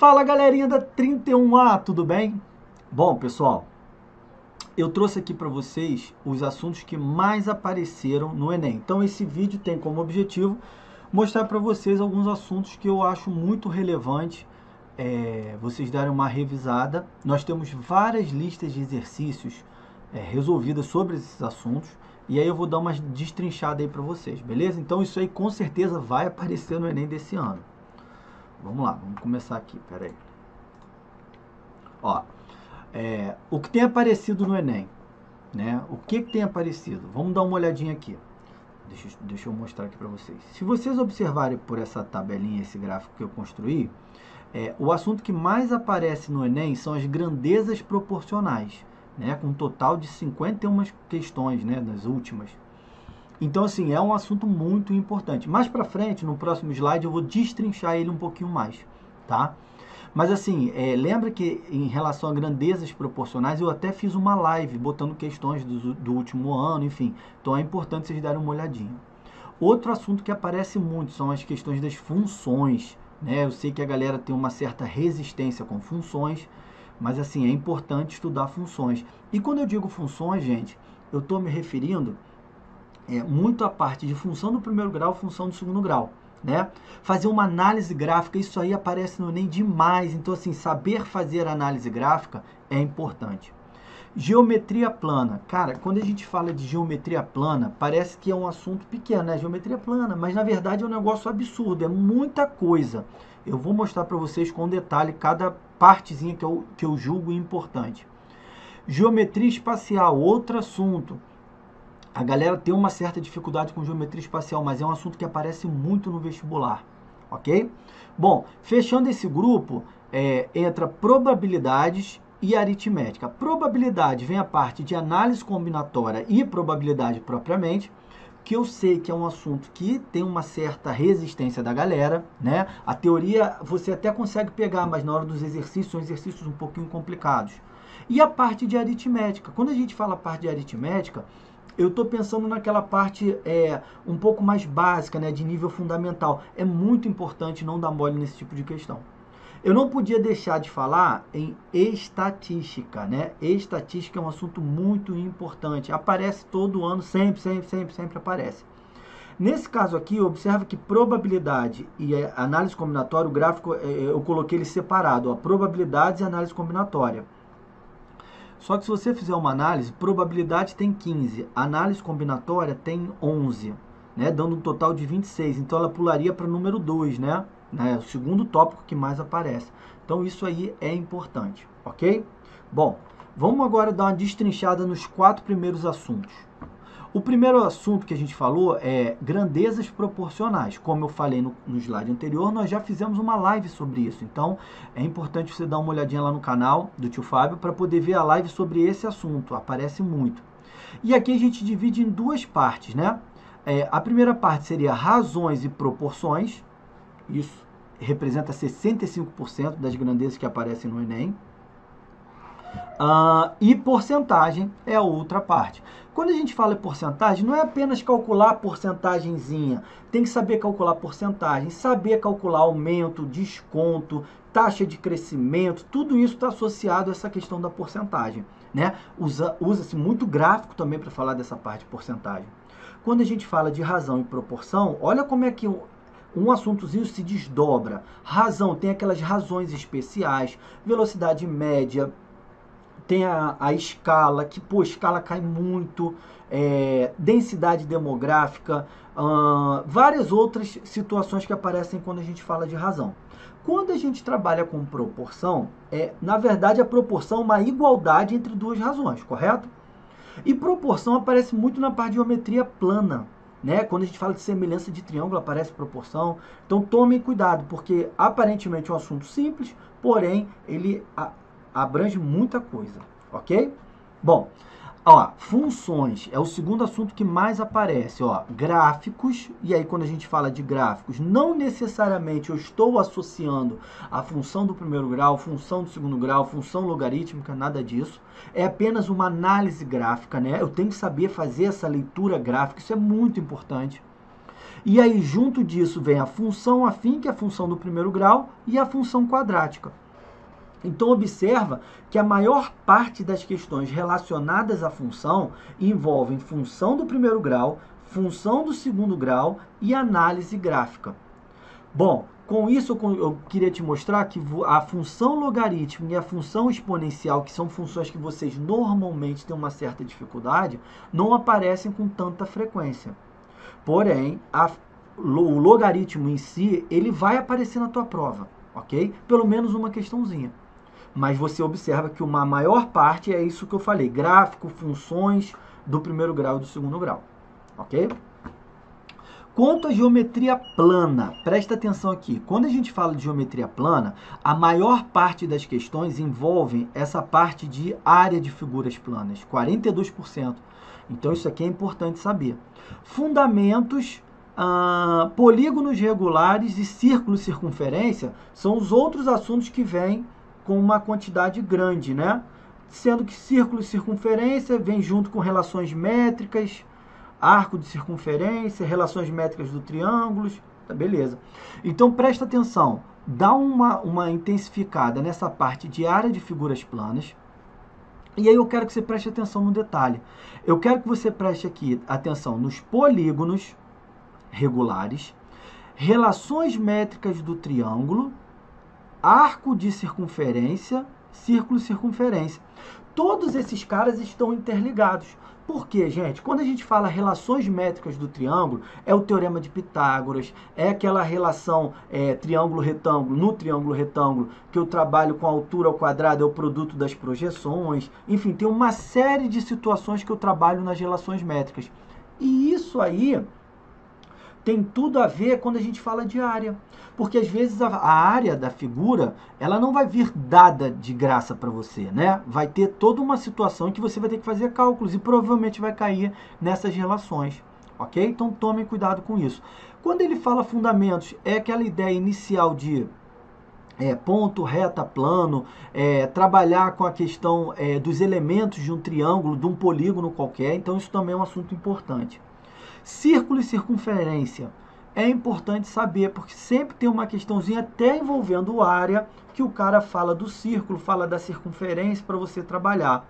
Fala galerinha da 31A, tudo bem? Bom, pessoal, eu trouxe aqui para vocês os assuntos que mais apareceram no Enem. Então esse vídeo tem como objetivo mostrar para vocês alguns assuntos que eu acho muito relevante vocês darem uma revisada. Nós temos várias listas de exercícios resolvidas sobre esses assuntos e aí eu vou dar uma destrinchada aí para vocês, beleza? Então isso aí com certeza vai aparecer no Enem desse ano. Vamos lá, vamos começar aqui, peraí. Ó, o que tem aparecido no Enem, né? O que tem aparecido? Vamos dar uma olhadinha aqui. Deixa eu mostrar aqui para vocês. Se vocês observarem por essa tabelinha, esse gráfico que eu construí, o assunto que mais aparece no Enem são as grandezas proporcionais, né? Com um total de 51 questões, né? Das últimas. Então, assim, é um assunto muito importante. Mais para frente, no próximo slide, eu vou destrinchar ele um pouquinho mais, tá? Mas, assim, lembra que em relação a grandezas proporcionais, eu até fiz uma live botando questões do último ano, enfim. Então, é importante vocês darem uma olhadinha. Outro assunto que aparece muito são as questões das funções, né? Eu sei que a galera tem uma certa resistência com funções, mas, assim, é importante estudar funções. E quando eu digo funções, gente, eu estou me referindo muito a parte de função do primeiro grau, função do segundo grau, né? Fazer uma análise gráfica, isso aí aparece no Enem demais. Então, assim, saber fazer análise gráfica é importante. Geometria plana. Cara, quando a gente fala de geometria plana, parece que é um assunto pequeno, né? Geometria plana, mas na verdade é um negócio absurdo, é muita coisa. Eu vou mostrar para vocês com detalhe cada partezinha que eu julgo importante. Geometria espacial, outro assunto. A galera tem uma certa dificuldade com geometria espacial, mas é um assunto que aparece muito no vestibular, ok? Bom, fechando esse grupo, entra probabilidades e aritmética. Probabilidade vem a parte de análise combinatória e probabilidade propriamente, que eu sei que é um assunto que tem uma certa resistência da galera, né? A teoria você até consegue pegar, mas na hora dos exercícios, são exercícios um pouquinho complicados. E a parte de aritmética. Quando a gente fala parte de aritmética, eu estou pensando naquela parte um pouco mais básica, né, de nível fundamental. É muito importante não dar mole nesse tipo de questão. Eu não podia deixar de falar em estatística, né? Estatística é um assunto muito importante. Aparece todo ano, sempre aparece. Nesse caso aqui, observa que probabilidade e análise combinatória, o gráfico, eu coloquei ele separado, ó, probabilidades e análise combinatória. Só que se você fizer uma análise, probabilidade tem 15, análise combinatória tem 11, né, dando um total de 26. Então ela pularia para o número 2, né? O segundo tópico que mais aparece. Então isso aí é importante, ok? Bom, vamos agora dar uma destrinchada nos 4 primeiros assuntos. O primeiro assunto que a gente falou é grandezas proporcionais. Como eu falei no slide anterior, nós já fizemos uma live sobre isso. Então, é importante você dar uma olhadinha lá no canal do tio Fábio para poder ver a live sobre esse assunto. Aparece muito. E aqui a gente divide em 2 partes, né? A primeira parte seria razões e proporções. Isso representa 65% das grandezas que aparecem no Enem. E porcentagem é a outra parte. Quando a gente fala em porcentagem, não é apenas calcular a porcentagemzinha. Tem que saber calcular porcentagem, saber calcular aumento, desconto, taxa de crescimento. Tudo isso está associado a essa questão da porcentagem, né? Usa-se muito gráfico também para falar dessa parte de porcentagem. Quando a gente fala de razão e proporção, olha como é que um assuntozinho se desdobra. Razão, tem aquelas razões especiais, velocidade média, tem a escala, que, pô, escala cai muito, densidade demográfica, várias outras situações que aparecem quando a gente fala de razão. Quando a gente trabalha com proporção, na verdade, a proporção é uma igualdade entre 2 razões, correto? E proporção aparece muito na parte de geometria plana, né? Quando a gente fala de semelhança de triângulo, aparece proporção. Então, tomem cuidado, porque aparentemente é um assunto simples, porém, ele abrange muita coisa, ok? Bom, ó, funções é o segundo assunto que mais aparece, ó, gráficos. E aí quando a gente fala de gráficos, não necessariamente eu estou associando a função do primeiro grau, função do segundo grau, função logarítmica, nada disso. É apenas uma análise gráfica, né? Eu tenho que saber fazer essa leitura gráfica, isso é muito importante. E aí, junto disso, vem a função afim, que é a função do primeiro grau, e a função quadrática. Então, observa que a maior parte das questões relacionadas à função envolvem função do primeiro grau, função do segundo grau e análise gráfica. Bom, com isso eu queria te mostrar que a função logarítmica e a função exponencial, que são funções que vocês normalmente têm uma certa dificuldade, não aparecem com tanta frequência. Porém, o logaritmo em si, ele vai aparecer na tua prova, ok? Pelo menos uma questãozinha. Mas você observa que uma maior parte é isso que eu falei, gráfico, funções do primeiro grau e do segundo grau, ok? Quanto à geometria plana, presta atenção aqui. Quando a gente fala de geometria plana, a maior parte das questões envolvem essa parte de área de figuras planas, 42%. Então isso aqui é importante saber. Fundamentos, polígonos regulares e círculo circunferência são os outros assuntos que vêm com uma quantidade grande, né? Sendo que círculo e circunferência vem junto com relações métricas, arco de circunferência, relações métricas do triângulos, tá, beleza. Então presta atenção, dá uma intensificada nessa parte de área de figuras planas. E aí eu quero que você preste atenção no detalhe. Eu quero que você preste aqui atenção nos polígonos regulares, relações métricas do triângulo, arco de circunferência, círculo e circunferência. Todos esses caras estão interligados. Por quê, gente? Quando a gente fala relações métricas do triângulo, é o teorema de Pitágoras, é aquela relação triângulo-retângulo. No triângulo-retângulo, que eu trabalho com a altura ao quadrado, é o produto das projeções. Enfim, tem uma série de situações que eu trabalho nas relações métricas. E isso aí tem tudo a ver quando a gente fala de área. Porque às vezes a área da figura, ela não vai vir dada de graça para você, né? Vai ter toda uma situação em que você vai ter que fazer cálculos e provavelmente vai cair nessas relações, ok? Então tomem cuidado com isso. Quando ele fala fundamentos, é aquela ideia inicial de ponto, reta, plano, trabalhar com a questão dos elementos de um triângulo, de um polígono qualquer. Então isso também é um assunto importante. Círculo e circunferência é importante saber, porque sempre tem uma questãozinha até envolvendo área, que o cara fala do círculo, fala da circunferência para você trabalhar.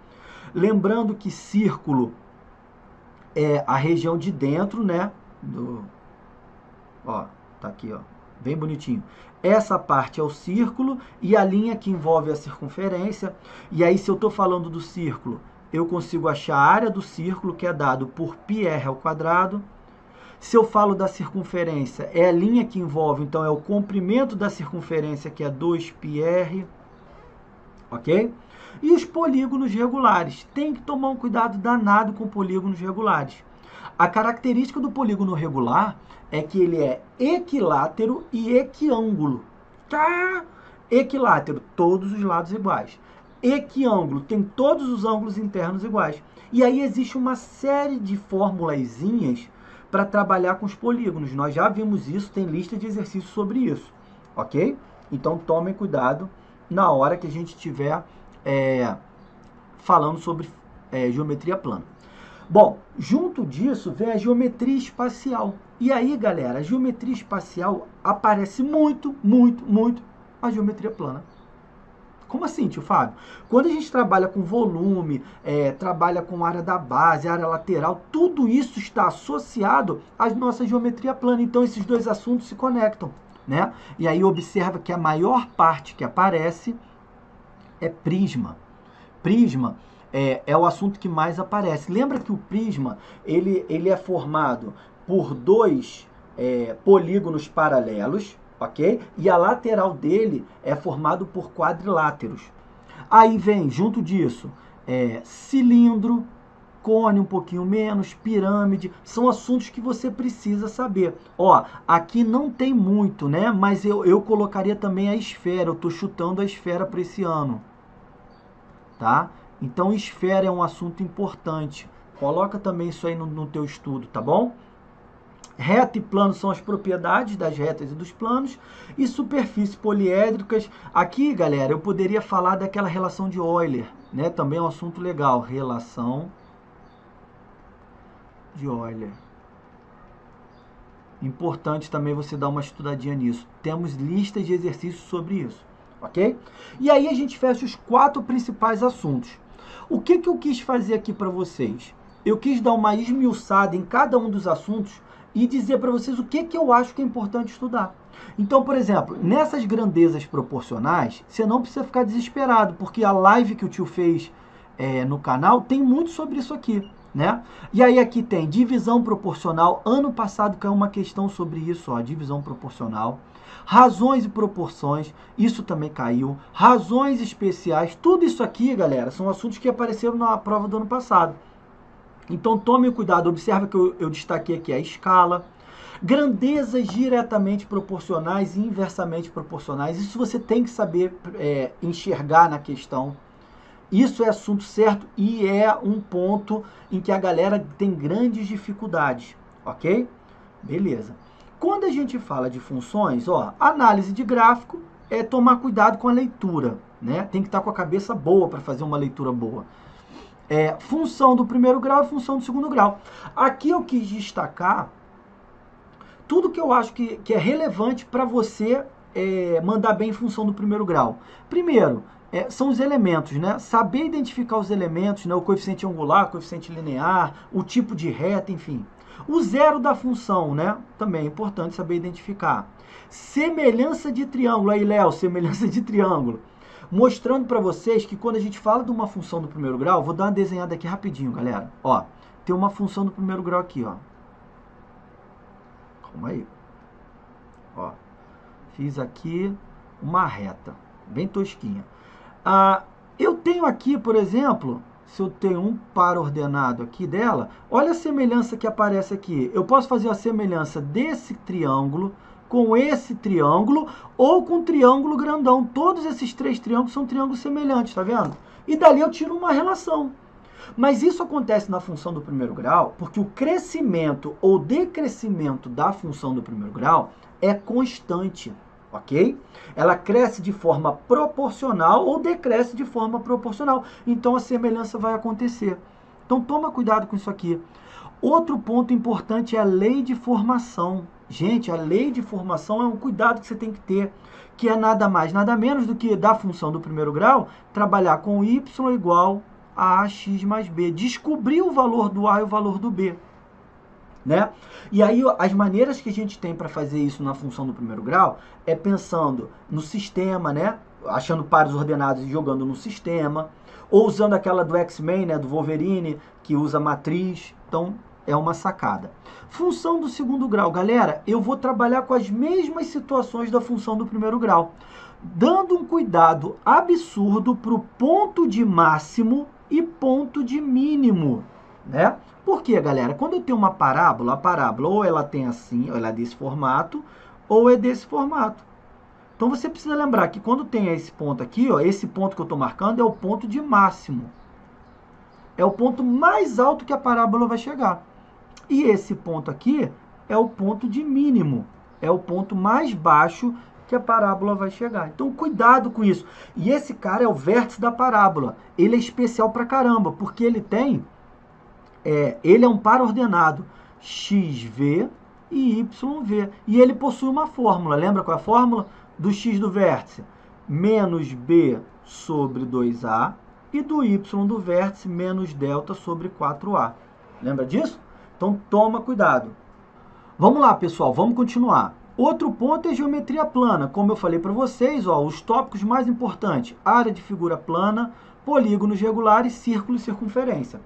Lembrando que círculo é a região de dentro, né? Ó, tá aqui, ó, bem bonitinho. Essa parte é o círculo e a linha que envolve a circunferência. E aí, se eu estou falando do círculo, eu consigo achar a área do círculo, que é dado por πr ao quadrado. Se eu falo da circunferência, é a linha que envolve, então é o comprimento da circunferência, que é 2πr, ok? E os polígonos regulares. Tem que tomar um cuidado danado com polígonos regulares. A característica do polígono regular é que ele é equilátero e equiângulo. Tá? Equilátero, todos os lados iguais. Equiângulo, tem todos os ângulos internos iguais. E aí existe uma série de formulazinhas para trabalhar com os polígonos. Nós já vimos isso, tem lista de exercícios sobre isso, ok? Então tomem cuidado na hora que a gente estiver falando sobre geometria plana. Bom, junto disso vem a geometria espacial. E aí, galera, a geometria espacial aparece muito a geometria plana. Como assim, tio Fábio? Quando a gente trabalha com volume, trabalha com área da base, área lateral, tudo isso está associado à nossa geometria plana. Então, esses dois assuntos se conectam, né? E aí, observa que a maior parte que aparece é prisma. Prisma é o assunto que mais aparece. Lembra que o prisma ele é formado por dois polígonos paralelos, ok? E a lateral dele é formado por quadriláteros. Aí vem, junto disso, cilindro, cone um pouquinho menos, pirâmide, são assuntos que você precisa saber. Ó, aqui não tem muito, né? Mas eu colocaria também a esfera, eu estou chutando a esfera para esse ano, tá? Então, esfera é um assunto importante. Coloca também isso aí no teu estudo, tá bom? Reta e plano são as propriedades das retas e dos planos. E superfícies poliédricas. Aqui, galera, eu poderia falar daquela relação de Euler, né? Também é um assunto legal. Relação de Euler. Importante também você dar uma estudadinha nisso. Temos listas de exercícios sobre isso, ok? E aí a gente fecha os 4 principais assuntos. O que eu quis fazer aqui para vocês? Eu quis dar uma esmiuçada em cada um dos assuntos e dizer para vocês o que eu acho que é importante estudar. Então, por exemplo, nessas grandezas proporcionais, você não precisa ficar desesperado, porque a live que o tio fez no canal tem muito sobre isso aqui, né? E aí aqui tem divisão proporcional. Ano passado caiu uma questão sobre isso, ó, divisão proporcional. Razões e proporções, isso também caiu. Razões especiais, tudo isso aqui, galera, são assuntos que apareceram na prova do ano passado. Então tome cuidado, observa que eu destaquei aqui a escala. Grandezas diretamente proporcionais e inversamente proporcionais, isso você tem que saber enxergar na questão. Isso é assunto certo e é um ponto em que a galera tem grandes dificuldades, ok? Beleza. Quando a gente fala de funções, ó, análise de gráfico é tomar cuidado com a leitura, né? Tem que estar com a cabeça boa para fazer uma leitura boa. Função do primeiro grau e função do segundo grau. Aqui eu quis destacar tudo que eu acho que é relevante para você mandar bem em função do primeiro grau. Primeiro, são os elementos, né? Saber identificar os elementos, né? O coeficiente angular, o coeficiente linear, o tipo de reta, enfim. O zero da função, né? Também é importante saber identificar. Semelhança de triângulo. Aí, Léo, semelhança de triângulo. Mostrando para vocês que quando a gente fala de uma função do primeiro grau, vou dar uma desenhada aqui rapidinho, galera. Ó, tem uma função do primeiro grau aqui, ó. Calma aí. Ó, fiz aqui uma reta, bem tosquinha. Eu tenho aqui, por exemplo, se eu tenho um par ordenado aqui dela, olha a semelhança que aparece aqui. Eu posso fazer a semelhança desse triângulo com esse triângulo ou com um triângulo grandão. Todos esses 3 triângulos são triângulos semelhantes, tá vendo? E dali eu tiro uma relação. Mas isso acontece na função do primeiro grau porque o crescimento ou decrescimento da função do primeiro grau é constante. Ok? Ela cresce de forma proporcional ou decresce de forma proporcional. Então a semelhança vai acontecer. Então toma cuidado com isso aqui. Outro ponto importante é a lei de formação. Gente, a lei de formação é um cuidado que você tem que ter, que é nada mais, nada menos do que da função do primeiro grau, trabalhar com y igual a ax mais b. Descobrir o valor do a e o valor do b. Né? E aí as maneiras que a gente tem para fazer isso na função do primeiro grau é pensando no sistema, né? Achando pares ordenados e jogando no sistema, ou usando aquela do X-Men, né? Do Wolverine, que usa matriz. Então é uma sacada. Função do segundo grau, galera, eu vou trabalhar com as mesmas situações da função do primeiro grau, dando um cuidado absurdo para o ponto de máximo e ponto de mínimo, né? Por quê, galera? Quando eu tenho uma parábola, a parábola ou ela tem assim, ou ela é desse formato, ou é desse formato. Então você precisa lembrar que quando tem esse ponto aqui, ó, esse ponto que eu estou marcando é o ponto de máximo. É o ponto mais alto que a parábola vai chegar. E esse ponto aqui é o ponto de mínimo. É o ponto mais baixo que a parábola vai chegar. Então cuidado com isso. E esse cara é o vértice da parábola. Ele é especial pra caramba, porque ele tem... ele é um par ordenado xv e yv. E ele possui uma fórmula. Lembra qual é a fórmula? Do x do vértice, menos b sobre 2a. E do y do vértice, menos delta sobre 4a. Lembra disso? Então toma cuidado. Vamos lá, pessoal. Vamos continuar. Outro ponto é geometria plana. Como eu falei para vocês, ó, os tópicos mais importantes. Área de figura plana, polígonos regulares, círculo e circunferência.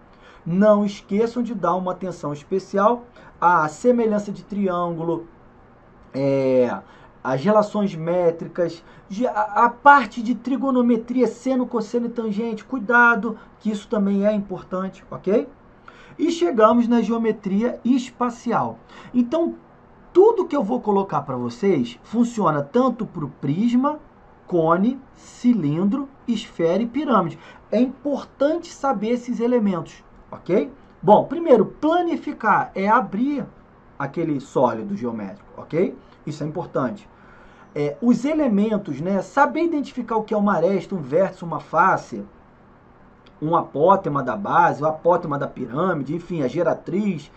Não esqueçam de dar uma atenção especial à semelhança de triângulo, as relações métricas, a parte de trigonometria, seno, cosseno e tangente. Cuidado, que isso também é importante, ok? E chegamos na geometria espacial. Então, tudo que eu vou colocar para vocês funciona tanto para o prisma, cone, cilindro, esfera e pirâmide. É importante saber esses elementos. Ok? Bom, primeiro, planificar é abrir aquele sólido geométrico, ok? Isso é importante. Os elementos, né? Saber identificar o que é uma aresta, um vértice, uma face, um apótema da base, o apótema da pirâmide, enfim, a geratriz,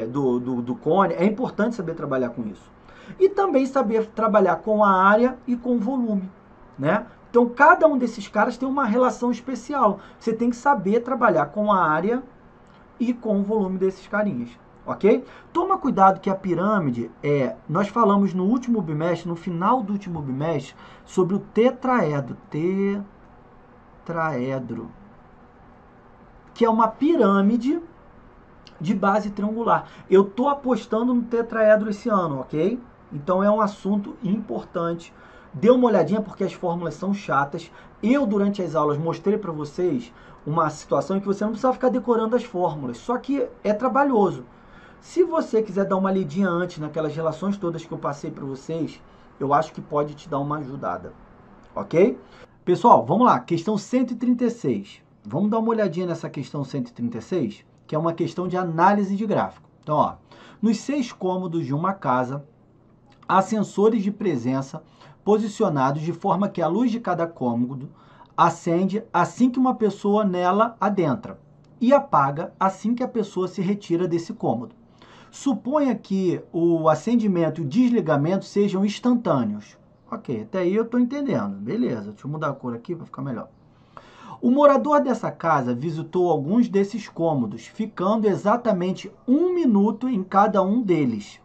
do cone, é importante saber trabalhar com isso. E também saber trabalhar com a área e com o volume, né? Então, cada um desses caras tem uma relação especial. Você tem que saber trabalhar com a área e com o volume desses carinhas, ok? Toma cuidado que a pirâmide nós falamos no último bimestre, no final do último bimestre, sobre o tetraedro. Tetraedro. Que é uma pirâmide de base triangular. Eu estou apostando no tetraedro esse ano, ok? Então é um assunto importante. Dê uma olhadinha porque as fórmulas são chatas. Eu, durante as aulas, mostrei para vocês uma situação em que você não precisa ficar decorando as fórmulas, só que é trabalhoso. Se você quiser dar uma lidinha antes naquelas relações todas que eu passei para vocês, eu acho que pode te dar uma ajudada, ok? Pessoal, vamos lá, questão 136. Vamos dar uma olhadinha nessa questão 136, que é uma questão de análise de gráfico. Então, ó, nos 6 cômodos de uma casa, há sensores de presença posicionados de forma que a luz de cada cômodo acende assim que uma pessoa nela adentra e apaga assim que a pessoa se retira desse cômodo. Suponha que o acendimento e o desligamento sejam instantâneos. Ok, até aí eu estou entendendo. Beleza, deixa eu mudar a cor aqui para ficar melhor. O morador dessa casa visitou alguns desses cômodos, ficando exatamente 1 minuto em cada um deles.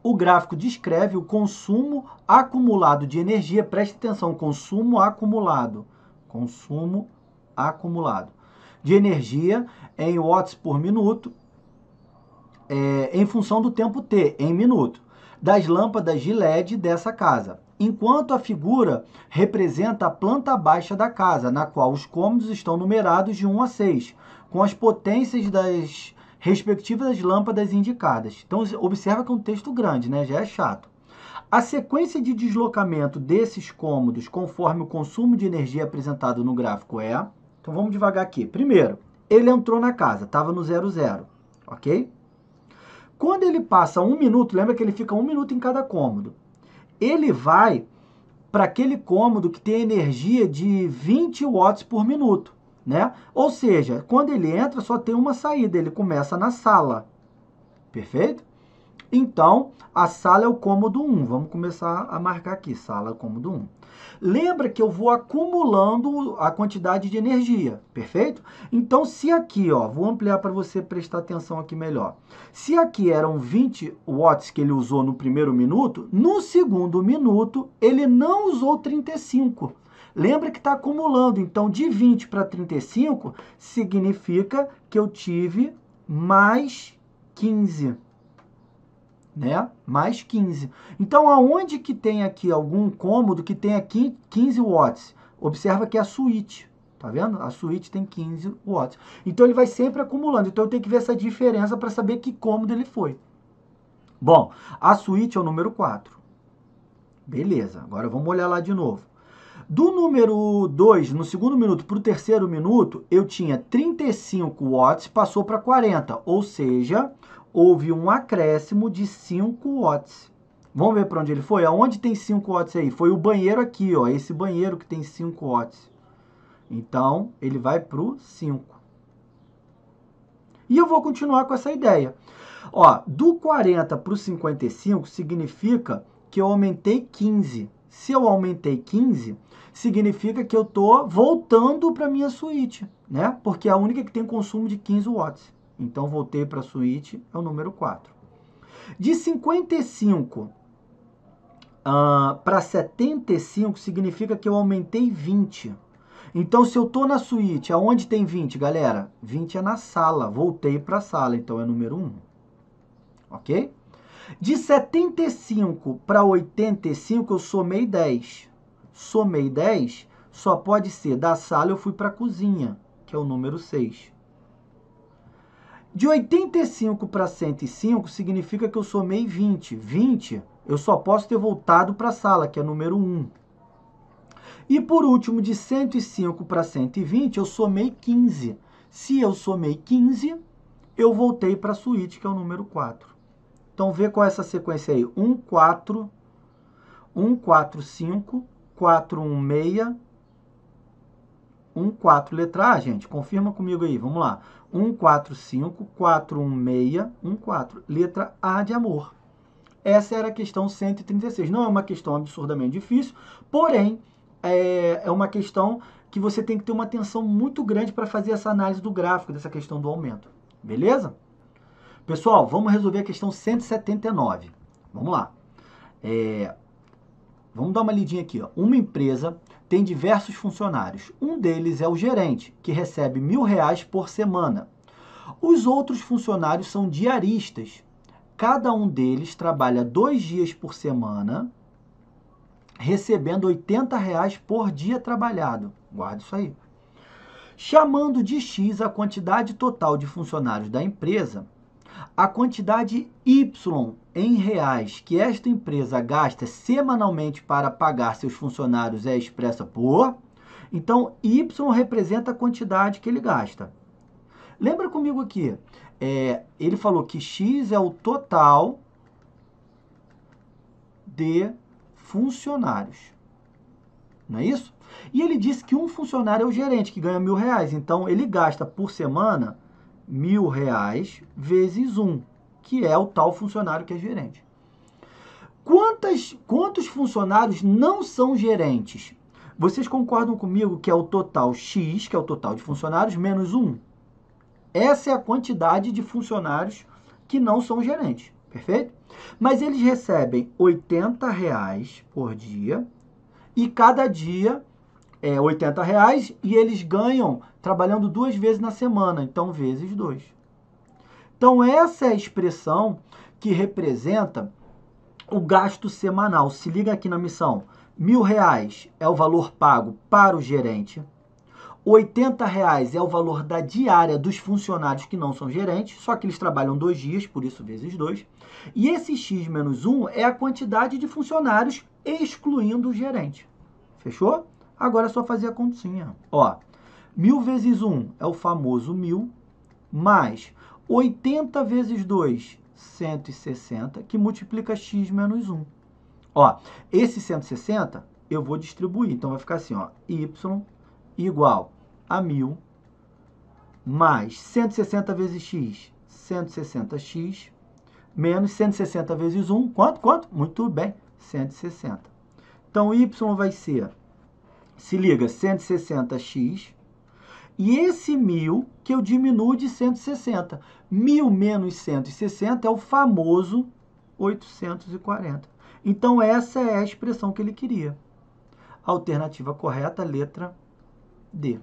O gráfico descreve o consumo acumulado de energia. Preste atenção, consumo acumulado de energia em watts por minuto, em função do tempo T, em minuto, das lâmpadas de LED dessa casa. Enquanto a figura representa a planta baixa da casa, na qual os cômodos estão numerados de 1 a 6, com as potências das respectivas lâmpadas indicadas. Então, observa que é um texto grande, né? Já é chato. A sequência de deslocamento desses cômodos, conforme o consumo de energia apresentado no gráfico é... Então, vamos devagar aqui. Primeiro, ele entrou na casa, estava no 00, ok? Quando ele passa 1 minuto, lembra que ele fica 1 minuto em cada cômodo. Ele vai para aquele cômodo que tem energia de 20 watts por minuto, né? Ou seja, quando ele entra, só tem uma saída, ele começa na sala. Perfeito? Então, a sala é o cômodo 1. Vamos começar a marcar aqui, sala cômodo 1. Lembra que eu vou acumulando a quantidade de energia, perfeito? Então, se aqui, ó, vou ampliar para você prestar atenção aqui melhor. Se aqui eram 20 watts que ele usou no primeiro minuto, no segundo minuto ele não usou 35. Lembra que está acumulando, então de 20 para 35 significa que eu tive mais 15. Né? Mais 15. Então, aonde que tem aqui algum cômodo que tem aqui 15 watts? Observa que é a suíte, tá vendo? A suíte tem 15 watts. Então, ele vai sempre acumulando. Então, eu tenho que ver essa diferença para saber que cômodo ele foi. Bom, a suíte é o número 4. Beleza, agora vamos olhar lá de novo. Do número 2, no segundo minuto, para o terceiro minuto, eu tinha 35 watts, passou para 40, ou seja, houve um acréscimo de 5 watts. Vamos ver para onde ele foi? Aonde tem 5 watts aí? Foi o banheiro aqui, ó, esse banheiro que tem 5 watts. Então, ele vai para o 5. E eu vou continuar com essa ideia. Ó, do 40 para o 55 significa que eu aumentei 15. Se eu aumentei 15, significa que eu estou voltando para a minha suíte, né? Porque é a única que tem consumo de 15 watts. Então, voltei para a suíte, é o número 4. De 55 para 75, significa que eu aumentei 20. Então, se eu estou na suíte, aonde tem 20, galera? 20 é na sala, voltei para a sala, então é número 1. Ok? De 75 para 85, eu somei 10. Somei 10, só pode ser da sala eu fui para a cozinha, que é o número 6. De 85 para 105, significa que eu somei 20. 20, eu só posso ter voltado para a sala, que é número 1. E por último, de 105 para 120, eu somei 15. Se eu somei 15, eu voltei para a suíte, que é o número 4. Então, vê qual é essa sequência aí. 1, 4, 1, 4, 5, 4, 1, 6, 1,4, letra A, gente, confirma comigo aí, vamos lá. 1,45, 416, 1,4, letra A de amor. Essa era a questão 136. Não é uma questão absurdamente difícil, porém, é uma questão que você tem que ter uma atenção muito grande para fazer essa análise do gráfico, dessa questão do aumento. Beleza? Pessoal, vamos resolver a questão 179. Vamos lá. Vamos dar uma lidinha aqui. Ó. Uma empresa tem diversos funcionários. Um deles é o gerente, que recebe R$1.000 por semana. Os outros funcionários são diaristas. Cada um deles trabalha 2 dias por semana, recebendo R$80 por dia trabalhado. Guarda isso aí. Chamando de X a quantidade total de funcionários da empresa, a quantidade Y em reais que esta empresa gasta semanalmente para pagar seus funcionários é expressa por... Então, Y representa a quantidade que ele gasta. Lembra comigo aqui, ele falou que X é o total de funcionários. Não é isso? E ele disse que um funcionário é o gerente, que ganha R$1.000. Então, ele gasta por semana R$1.000 vezes 1, que é o tal funcionário que é gerente. Quantos funcionários não são gerentes? Vocês concordam comigo que é o total X, que é o total de funcionários, menos 1? Essa é a quantidade de funcionários que não são gerentes, perfeito? Mas eles recebem R$80 por dia e cada dia é R$80 e eles ganham trabalhando 2 vezes na semana, então vezes 2. Então essa é a expressão que representa o gasto semanal. Se liga aqui na missão. R$1.000 é o valor pago para o gerente. R$80 é o valor da diária dos funcionários que não são gerentes, só que eles trabalham 2 dias, por isso vezes 2. E esse X menos 1 é a quantidade de funcionários excluindo o gerente. Fechou? Agora é só fazer a continha. Ó, 1.000 vezes 1 é o famoso 1.000, mais 80 vezes 2, 160, que multiplica X menos 1. Ó, esse 160 eu vou distribuir, então vai ficar assim, ó, Y igual a 1.000 mais 160 vezes X, 160X, menos 160 vezes 1, quanto? Muito bem, 160. Então, Y vai ser, se liga, 160X, e esse 1.000 que eu diminuo de 160. 1.000 menos 160 é o famoso 840. Então, essa é a expressão que ele queria. Alternativa correta, letra D.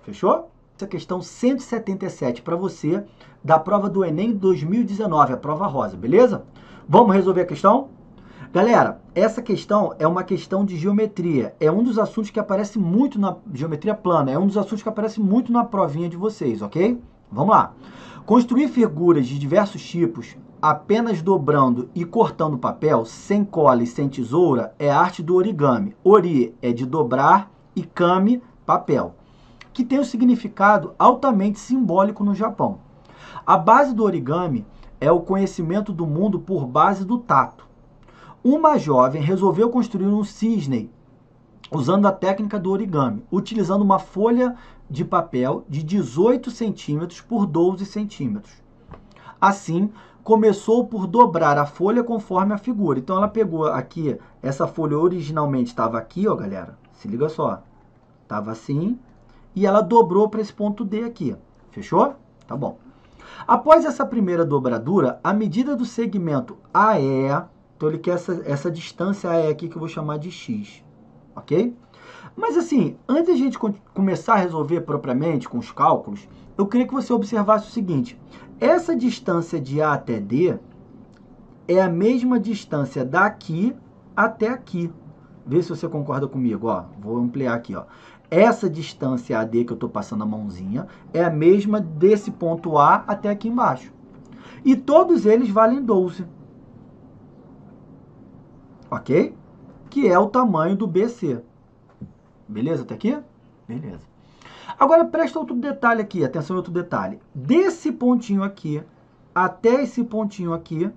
Fechou? Essa questão 177 para você, da prova do Enem 2019, a prova rosa, beleza? Vamos resolver a questão? Galera, essa questão é uma questão de geometria. É um dos assuntos que aparece muito na geometria plana. É um dos assuntos que aparece muito na provinha de vocês, ok? Vamos lá. Construir figuras de diversos tipos apenas dobrando e cortando papel, sem cola e sem tesoura, é a arte do origami. Ori é de dobrar e kami, papel, que tem um significado altamente simbólico no Japão. A base do origami é o conhecimento do mundo por base do tato. Uma jovem resolveu construir um cisne usando a técnica do origami, utilizando uma folha de papel de 18 centímetros por 12 centímetros. Assim, começou por dobrar a folha conforme a figura. Então, ela pegou aqui, essa folha originalmente estava aqui, ó, galera. Se liga só. Estava assim, e ela dobrou para esse ponto D aqui. Fechou? Tá bom. Após essa primeira dobradura, a medida do segmento AE, então ele quer essa distância AE aqui que eu vou chamar de X, ok? Mas assim, antes de a gente começar a resolver propriamente com os cálculos, eu queria que você observasse o seguinte. Essa distância de A até D é a mesma distância daqui até aqui. Vê se você concorda comigo, ó. Vou ampliar aqui, ó. Essa distância AD que eu estou passando a mãozinha é a mesma desse ponto A até aqui embaixo. E todos eles valem 12. Ok? Que é o tamanho do BC. Beleza até aqui? Beleza. Agora presta outro detalhe aqui, atenção, outro detalhe. Desse pontinho aqui até esse pontinho aqui,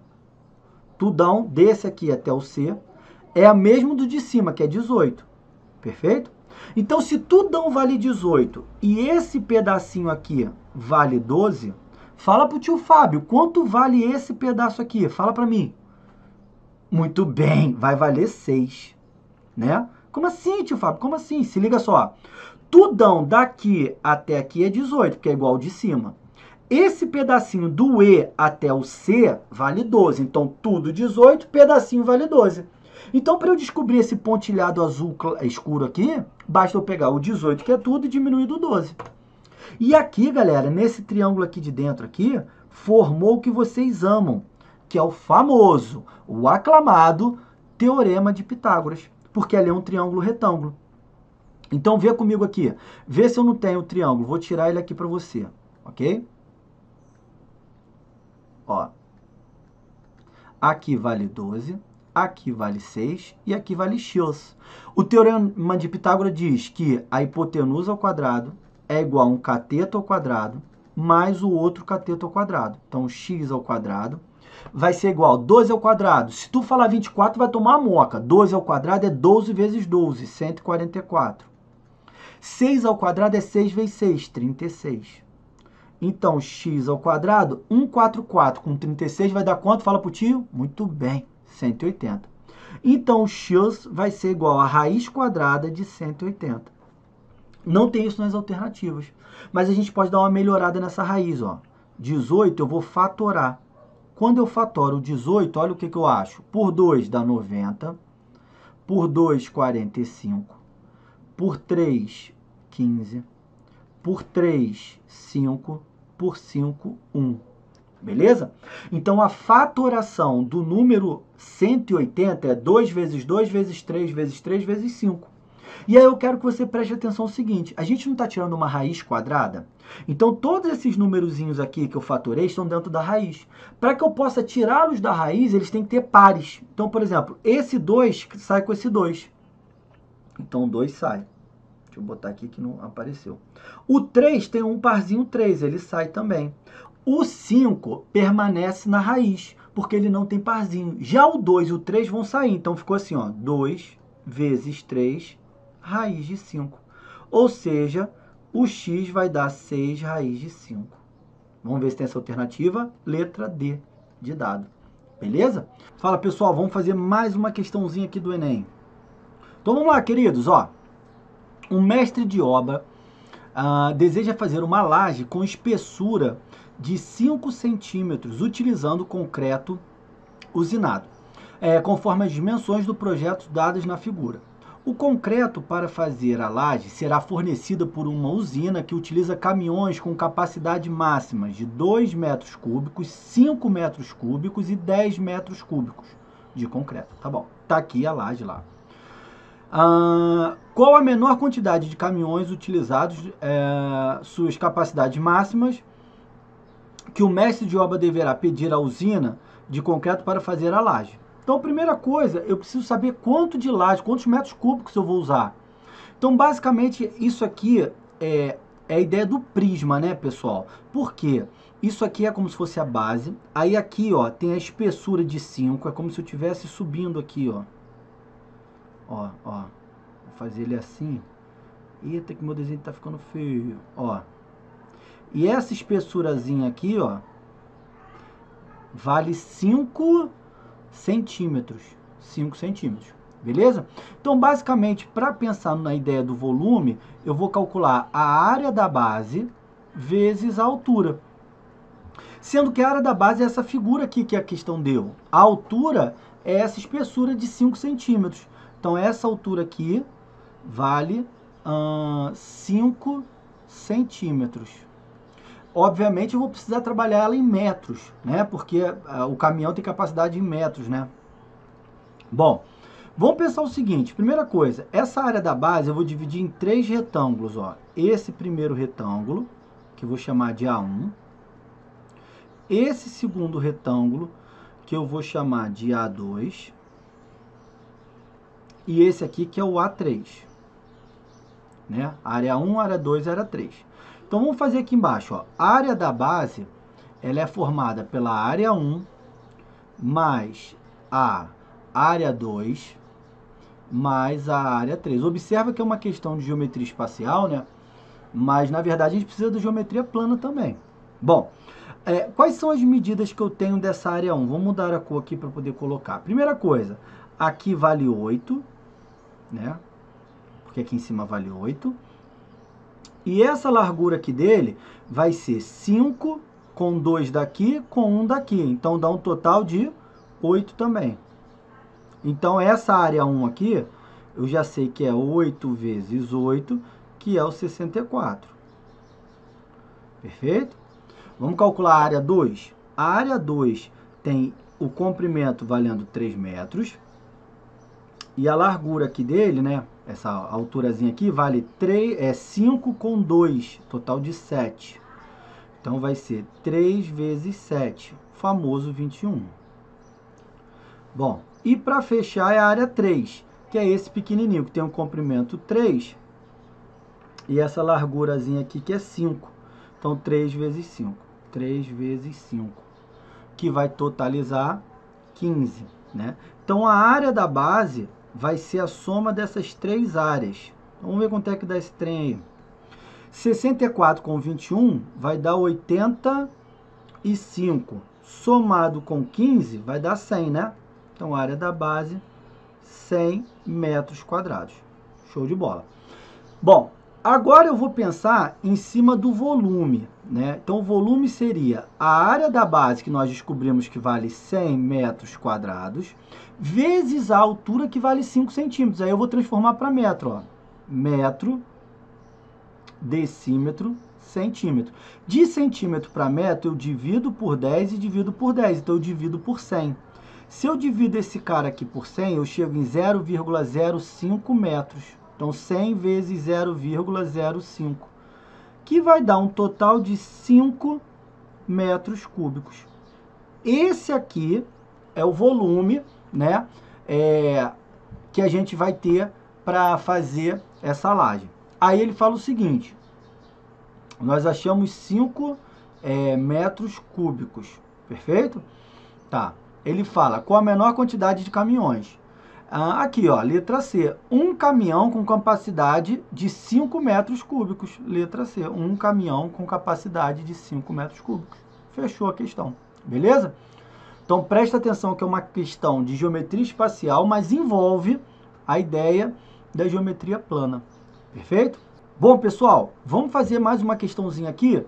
tudão, desse aqui até o C, é a mesma do de cima, que é 18. Perfeito? Então, se tudão vale 18 e esse pedacinho aqui vale 12, fala pro tio Fábio, quanto vale esse pedaço aqui? Fala para mim. Muito bem, vai valer 6, né? Como assim, tio Fábio? Como assim? Se liga só. Tudão daqui até aqui é 18, porque é igual ao de cima. Esse pedacinho do E até o C vale 12. Então, tudo 18, pedacinho vale 12. Então, para eu descobrir esse pontilhado azul escuro aqui, basta eu pegar o 18, que é tudo, e diminuir do 12. E aqui, galera, nesse triângulo aqui de dentro aqui, formou o que vocês amam, que é o famoso, o aclamado Teorema de Pitágoras, porque ali é um triângulo retângulo. Então, vê comigo aqui. Vê se eu não tenho o triângulo. Vou tirar ele aqui para você, ok? Ó. Aqui vale 12, aqui vale 6 e aqui vale x. O Teorema de Pitágoras diz que a hipotenusa ao quadrado é igual a um cateto ao quadrado mais o outro cateto ao quadrado. Então, x ao quadrado vai ser igual a 12 ao quadrado. Se tu falar 24, vai tomar a moca. 12 ao quadrado é 12 vezes 12, 144. 6 ao quadrado é 6 vezes 6, 36. Então, x ao quadrado, 144 com 36 vai dar quanto? Fala pro tio. Muito bem, 180. Então, x vai ser igual a raiz quadrada de 180. Não tem isso nas alternativas, mas a gente pode dar uma melhorada nessa raiz, ó. 18 eu vou fatorar. Quando eu fatoro 18, olha o que eu acho. Por 2 dá 90, por 2, 45, por 3, 15, por 3, 5, por 5, 1. Beleza? Então, a fatoração do número 180 é 2 vezes 2 vezes 3 vezes 3 vezes 5. E aí eu quero que você preste atenção no seguinte, a gente não está tirando uma raiz quadrada? Então, todos esses numerozinhos aqui que eu fatorei estão dentro da raiz. Para que eu possa tirá-los da raiz, eles têm que ter pares. Então, por exemplo, esse 2 sai com esse 2. Então, o 2 sai. Deixa eu botar aqui que não apareceu. O 3 tem um parzinho 3, ele sai também. O 5 permanece na raiz, porque ele não tem parzinho. Já o 2 e o 3 vão sair. Então, ficou assim, ó, 2 vezes 3, raiz de 5. Ou seja, o x vai dar 6 raiz de 5. Vamos ver se tem essa alternativa. Letra D de dado. Beleza? Fala, pessoal, vamos fazer mais uma questãozinha aqui do Enem. Então, vamos lá, queridos, ó. Um mestre de obra deseja fazer uma laje com espessura de 5 centímetros, utilizando concreto usinado, conforme as dimensões do projeto dadas na figura. O concreto para fazer a laje será fornecido por uma usina que utiliza caminhões com capacidade máxima de 2 metros cúbicos, 5 metros cúbicos e 10 metros cúbicos de concreto. Tá bom, tá aqui a laje lá. Qual a menor quantidade de caminhões utilizados, suas capacidades máximas, que o mestre de obra deverá pedir à usina de concreto para fazer a laje? Então, primeira coisa, eu preciso saber quanto de laje, quantos metros cúbicos eu vou usar. Então, basicamente, isso aqui é a ideia do prisma, né, pessoal? Por quê? Isso aqui é como se fosse a base. Aí aqui, ó, tem a espessura de 5, é como se eu estivesse subindo aqui, ó. Ó, vou fazer ele assim. Eita, que meu desenho tá ficando feio. Ó. E essa espessurazinha aqui, ó, vale 5 centímetros. 5 centímetros. Beleza? Então, basicamente, para pensar na ideia do volume, eu vou calcular a área da base vezes a altura. Sendo que a área da base é essa figura aqui que a questão deu. A altura é essa espessura de 5 centímetros. Então, essa altura aqui vale 5 centímetros. Obviamente, eu vou precisar trabalhar ela em metros, né? Porque o caminhão tem capacidade em metros, né? Bom, vamos pensar o seguinte. Primeira coisa, essa área da base eu vou dividir em 3 retângulos, ó. Esse primeiro retângulo, que eu vou chamar de A1. Esse segundo retângulo, que eu vou chamar de A2. E esse aqui que é o A3, né? Área 1, área 2, área 3. Então, vamos fazer aqui embaixo, ó. A área da base, ela é formada pela área 1 mais a área 2 mais a área 3. Observa que é uma questão de geometria espacial, né? Mas, na verdade, a gente precisa da geometria plana também. Bom, quais são as medidas que eu tenho dessa área 1? Vamos mudar a cor aqui para poder colocar. Primeira coisa, aqui vale 8, né? Porque aqui em cima vale 8. E essa largura aqui dele vai ser 5 com 2 daqui, com 1 daqui. Então, dá um total de 8 também. Então, essa área 1 aqui, eu já sei que é 8 vezes 8, que é o 64. Perfeito? Vamos calcular a área 2. A área 2 tem o comprimento valendo 3 metros. E a largura aqui dele, né? Essa alturazinha aqui vale 5 com 2, total de 7. Então, vai ser 3 vezes 7, famoso 21. Bom, e para fechar é a área 3, que é esse pequenininho, que tem um comprimento 3 e essa largurazinha aqui que é 5. Então, 3 vezes 5. 3 vezes 5, que vai totalizar 15, né? Então, a área da base vai ser a soma dessas três áreas. Vamos ver quanto é que dá esse trem aí. 64 com 21 vai dar 85. Somado com 15 vai dar 100, né? Então, a área da base, 100 metros quadrados. Show de bola. Bom, agora eu vou pensar em cima do volume, né? Então, o volume seria a área da base, que nós descobrimos que vale 100 metros quadrados, vezes a altura, que vale 5 centímetros. Aí eu vou transformar para metro, ó. Metro, decímetro, centímetro. De centímetro para metro, eu divido por 10 e divido por 10. Então, eu divido por 100. Se eu divido esse cara aqui por 100, eu chego em 0,05 metros. Então, 100 vezes 0,05, que vai dar um total de 5 metros cúbicos. Esse aqui é o volume, né, que a gente vai ter para fazer essa laje. Aí ele fala o seguinte, nós achamos 5 metros cúbicos, perfeito? Tá, ele fala com a menor quantidade de caminhões. Aqui, ó, letra C, um caminhão com capacidade de 5 metros cúbicos. Letra C, um caminhão com capacidade de 5 metros cúbicos. Fechou a questão, beleza? Então, presta atenção que é uma questão de geometria espacial, mas envolve a ideia da geometria plana. Perfeito? Bom, pessoal, vamos fazer mais uma questãozinha aqui.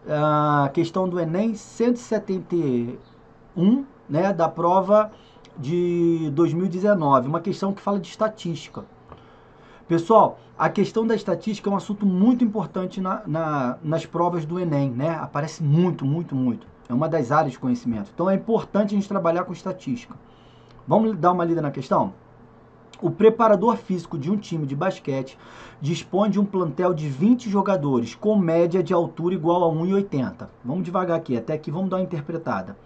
A questão do Enem 171, né, da prova de 2019, uma questão que fala de estatística. Pessoal, a questão da estatística é um assunto muito importante nas provas do Enem, né? Aparece muito, muito, muito. É uma das áreas de conhecimento. Então é importante a gente trabalhar com estatística. Vamos dar uma lida na questão? O preparador físico de um time de basquete dispõe de um plantel de 20 jogadores, com média de altura igual a 1,80. Vamos devagar aqui, até aqui vamos dar uma interpretada.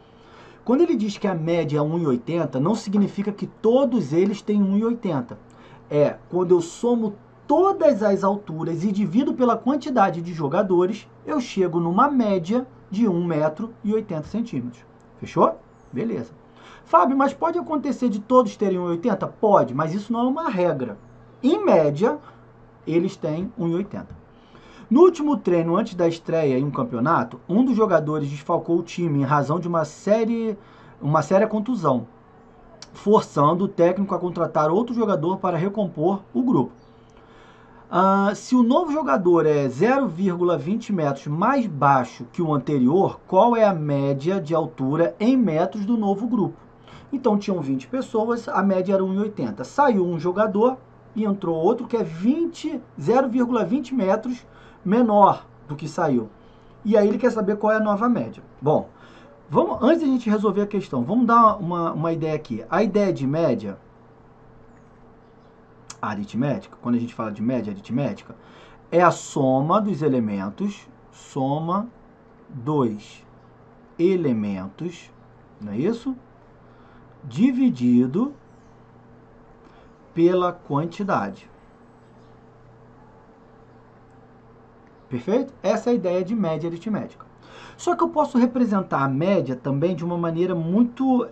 Quando ele diz que a média é 1,80, não significa que todos eles têm 1,80. É quando eu somo todas as alturas e divido pela quantidade de jogadores, eu chego numa média de 1,80 m. Fechou? Beleza. Fábio, mas pode acontecer de todos terem 1,80? Pode, mas isso não é uma regra. Em média, eles têm 1,80. No último treino, antes da estreia em um campeonato, um dos jogadores desfalcou o time em razão de uma séria contusão, forçando o técnico a contratar outro jogador para recompor o grupo. Se o novo jogador é 0,20 metros mais baixo que o anterior, qual é a média de altura em metros do novo grupo? Então, tinham 20 pessoas, a média era 1,80. Saiu um jogador e entrou outro que é 0,20 metros menor do que saiu. E aí ele quer saber qual é a nova média. Bom, antes de a gente resolver a questão, vamos dar uma ideia aqui. A ideia de média aritmética, quando a gente fala de média aritmética, é a soma dos elementos, soma dos elementos, não é isso? Dividido pela quantidade. Perfeito? Essa é a ideia de média aritmética. Só que eu posso representar a média também de uma maneira muito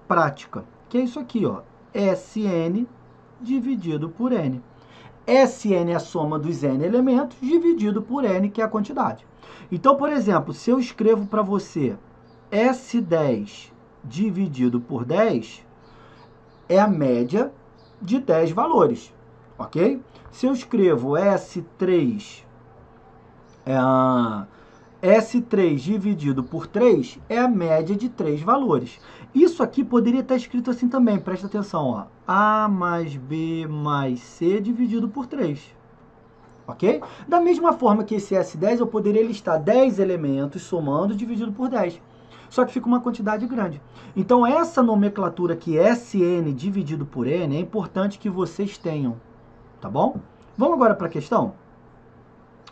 prática, que é isso aqui, ó, SN dividido por n. Sn é a soma dos n elementos dividido por n, que é a quantidade. Então, por exemplo, se eu escrevo para você S10 dividido por 10, é a média de 10 valores, ok? Se eu escrevo S3 dividido por 3, é a média de 3 valores. Isso aqui poderia estar escrito assim também, presta atenção, ó. A mais B mais C dividido por 3, ok? Da mesma forma que esse S10, eu poderia listar 10 elementos somando dividido por 10. Só que fica uma quantidade grande. Então, essa nomenclatura aqui, Sn dividido por n, é importante que vocês tenham, tá bom? Vamos agora para a questão?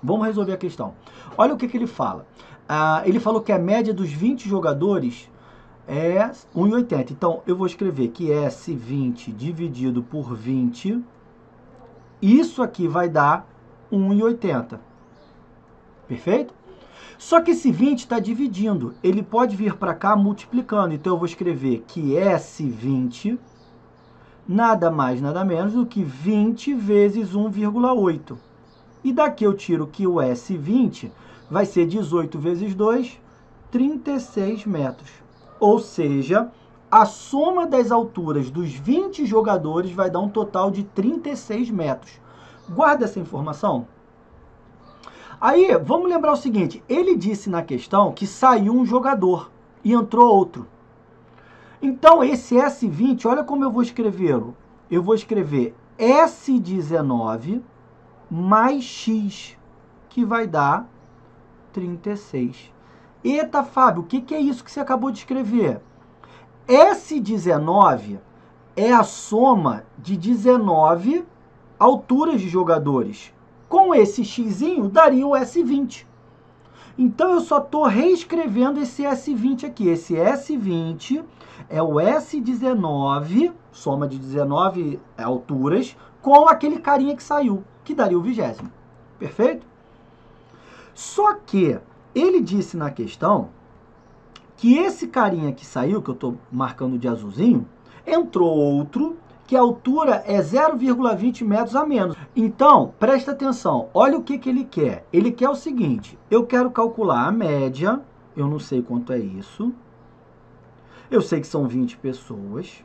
Vamos resolver a questão. Olha o que ele fala. Ele falou que a média dos 20 jogadores é 1,80. Então, eu vou escrever que S20 dividido por 20, isso aqui vai dar 1,80. Perfeito? Só que esse 20 está dividindo. Ele pode vir para cá multiplicando. Então, eu vou escrever que S20 nada mais, nada menos do que 20 vezes 1,8. E daqui eu tiro que o S20 vai ser 18 vezes 2, 36 metros. Ou seja, a soma das alturas dos 20 jogadores vai dar um total de 36 metros. Guarda essa informação. Aí, vamos lembrar o seguinte, ele disse na questão que saiu um jogador e entrou outro. Então, esse S20, olha como eu vou escrevê-lo. Eu vou escrever S19 mais X, que vai dar 36. Eita, Fábio, o que é isso que você acabou de escrever? S19 é a soma de 19 alturas de jogadores. Com esse xzinho, daria o S20. Então, eu só estou reescrevendo esse S20 aqui. Esse S20 é o S19, soma de 19 alturas, com aquele carinha que saiu, que daria o 20º. Perfeito? Só que ele disse na questão que esse carinha que saiu, que eu estou marcando de azulzinho, entrou outro, que a altura é 0,20 metros a menos. Então, presta atenção, olha o que ele quer. Ele quer o seguinte, eu quero calcular a média, eu não sei quanto é isso, eu sei que são 20 pessoas.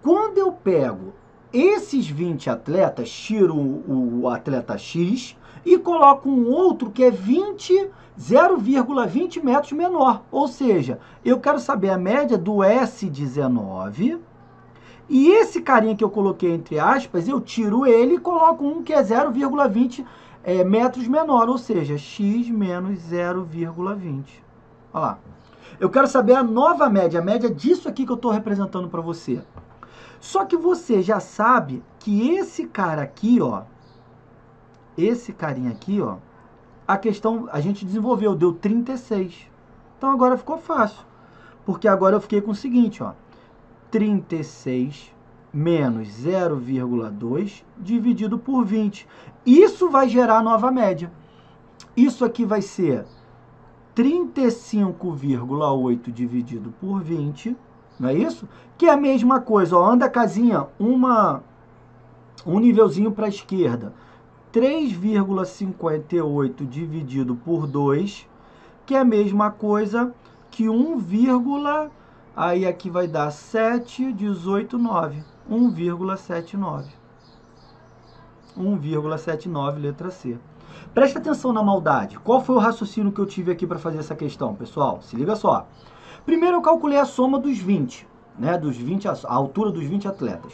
Quando eu pego esses 20 atletas, tiro o atleta X e coloco um outro que é 0,20 metros menor. Ou seja, eu quero saber a média do S19. E esse carinha que eu coloquei entre aspas, eu tiro ele e coloco um que é 0,20 metros menor, ou seja, x menos 0,20. Olha lá. Eu quero saber a nova média, a média disso aqui que eu estou representando para você. Só que você já sabe que esse cara aqui, ó, esse carinha aqui, ó, a questão a gente desenvolveu, deu 36. Então agora ficou fácil, porque agora eu fiquei com o seguinte, ó. 36 menos 0,2 dividido por 20. Isso vai gerar a nova média. Isso aqui vai ser 35,8 dividido por 20, não é isso? Que é a mesma coisa, ó, anda a casinha, um nívelzinho para a esquerda. 3,58 dividido por 2, que é a mesma coisa que 1, aí aqui vai dar 7,189. 1,79. 1,79, letra C. Presta atenção na maldade. Qual foi o raciocínio que eu tive aqui para fazer essa questão, pessoal? Se liga só. Primeiro eu calculei a soma dos 20, né? A altura dos 20 atletas.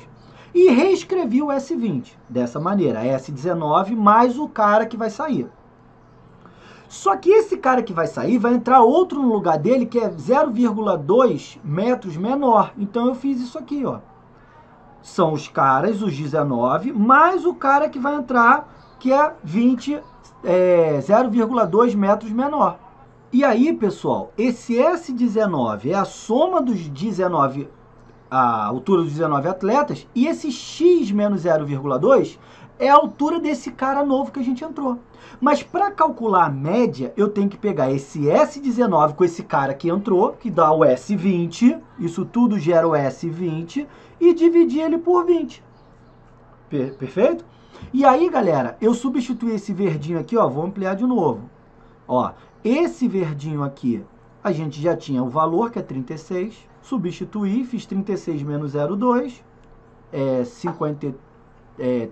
E reescrevi o S20 dessa maneira. S19 mais o cara que vai sair. Só que esse cara que vai sair, vai entrar outro no lugar dele, que é 0,2 metros menor. Então, eu fiz isso aqui, ó. São os caras, os 19, mais o cara que vai entrar, que é 0,2 metros menor. E aí, pessoal, esse S19 é a soma dos 19, a altura dos 19 atletas, e esse X menos 0,2 é a altura desse cara novo que a gente entrou. Mas para calcular a média, eu tenho que pegar esse S19 com esse cara que entrou, que dá o S20, isso tudo gera o S20, e dividir ele por 20. Perfeito? E aí, galera, eu substituí esse verdinho aqui, ó, vou ampliar de novo. Ó, esse verdinho aqui, a gente já tinha o valor, que é 36, substituí, fiz 36 menos 0,2,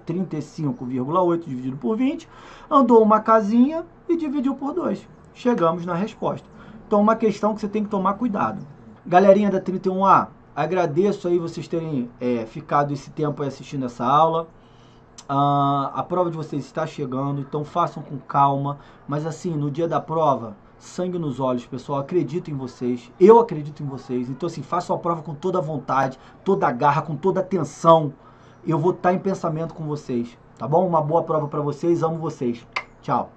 35,8 dividido por 20, andou uma casinha e dividiu por 2. Chegamos na resposta. Então, uma questão que você tem que tomar cuidado. Galerinha da 31A, agradeço aí vocês terem ficado esse tempo aí assistindo essa aula. A prova de vocês está chegando, então façam com calma. Mas assim, no dia da prova, sangue nos olhos, pessoal. Acredito em vocês, eu acredito em vocês. Então assim, façam a prova com toda a vontade, toda a garra, com toda a atenção. Eu vou estar em pensamento com vocês, tá bom? Uma boa prova para vocês, amo vocês. Tchau.